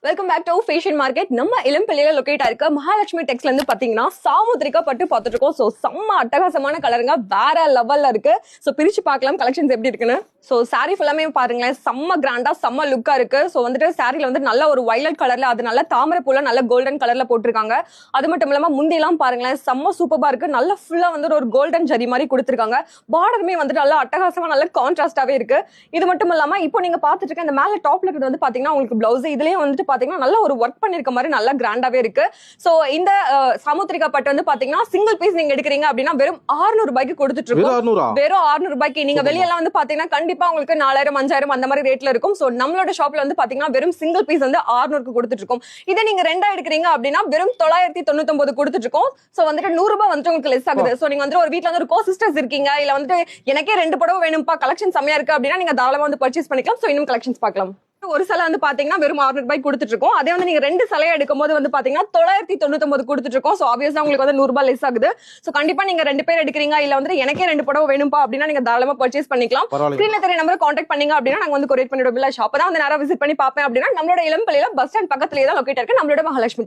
Welcome back to fashion market. நம்ம இளம்பிள்ளையில locate ஆயிருக்க மகாலட்சுமி டெக்ஸ்ல இருந்து பாத்தீங்கன்னா சாமுத்திரிகா பட்டு பார்த்துட்டு இருக்கோம். ஸோ செம்ம அட்டகாசமான கலருங்க, வேற லெவல்ல இருக்கு. ஸோ பிரிச்சு பார்க்கலாம் கலெக்ஷன்ஸ் எப்படி இருக்குன்னு. ஸோ சாரி ஃபுல்லாமே பாருங்களேன், செம்ம கிராண்டா செம்ம லுக்கா இருக்கு. ஸோ வந்துட்டு சாரில வந்து நல்ல ஒரு வயலட் கலர்ல, அது நல்ல தாமரை பூல நல்ல கோல்டன் கலர்ல போட்டிருக்காங்க. அது மட்டும் இல்லாம முந்திலாம் பாருங்களேன், செம்ம சூப்பரா இருக்கு. நல்ல ஃபுல்லா வந்து ஒரு கோல்டன் ஜரி மாதிரி கொடுத்திருக்காங்க. பார்டருமே வந்து நல்ல அட்டகாசமா நல்ல கான்ட்ராஸ்டாவே இருக்கு. இது மட்டும் இல்லாம இப்போ நீங்க பாத்துட்டு இருக்க இந்த மேல டாப்ல இருக்கிறது வந்து பாத்தீங்கன்னா உங்களுக்கு பிளவுஸ், இதுலயே வந்துட்டு பாத்தீங்கன்னா நல்ல ஒரு ஒர்க் பண்ணிருக்க மாதிரி நல்லா கிராண்டாவே இருக்கு. சோ இந்த சாமுத்திரிகா பட்டு வந்து பாத்தீங்கன்னா சிங்கிள் பீஸ் நீங்க எடுக்கிறீங்க அப்படின்னா வெறும் 600 ரூபாய்க்கு கொடுத்துட்டு இருக்கோம். வெறும் 600 ரூபாய்க்கு. நீங்க வெளியெல்லாம் வந்து பாத்தீங்கன்னா கண்டிப்பா உங்களுக்கு 4000 5000 அந்த மாதிரி ரேட்ல இருக்கும். சோ நம்மளோட ஷாப்ல வந்து பாத்தீங்கன்னா வெறும் சிங்கிள் பீஸ் வந்து 600க்கு கொடுத்துட்டு இருக்கோம். இதை நீங்க ரெண்டா எடுக்கிறீங்க அப்படின்னா வெறும் 999 கொடுத்துட்டு இருக்கோம். சோ வந்துட்டு 100 ரூபாய் வந்து உங்களுக்கு லெஸ் ஆகுது. சோ நீங்க வந்து ஒரு வீட்ல வந்து ஒரு கோ சிஸ்டர்ஸ் இருக்கீங்க, இல்ல வந்துட்டு எனக்கே 2 புடவை வேணும்பா, கலெக்ஷன் செமையா இருக்கு அப்படின்னா நீங்க தாராளமா வந்து பர்ச்சேஸ் பண்ணிக்கலாம். சோ இன்னும் கலெக்ஷன்ஸ் பார்க்கலாம். ஒரு சிலை வந்து பாத்தீங்கன்னா வெறும் 600 ரூபாய் கொடுத்துட்டு இருக்கோம். அதே வந்து நீங்க 2 சிலையை எடுக்கும் போது வந்து பாத்தீங்கன்னா 999 கொடுத்துட்டு இருக்கோம். சோ ஆப்வியஸா உங்களுக்கு வந்து 100 ரூபாய் லெஸ் ஆகுது. சோ கண்டிப்பா நீங்க 2 பேர் எடுக்கிறீங்க, இல்ல வந்து எனக்கே 2 புடவை வேணும்பா அப்படின்னா நீங்க தாராளமா பர்ச்சேஸ் பண்ணிக்கலாம். ஸ்கிரீன்ல தெரிய நம்பர் கான்டாக்ட் பண்ணீங்க அப்படின்னா நாங்க வந்து கொரியர் பண்ணிடுவோம். ஷாப் தான் வந்து நேரா விசிட் பண்ணி பாப்பேன் அப்படின்னா நம்மளோட இளம்பிள்ளையில பஸ் ஸ்டாண்ட் பக்கத்துலயே தான் லொகேட் இருக்கு நம்மளோட மகாலட்சுமி டெக்ஸ்.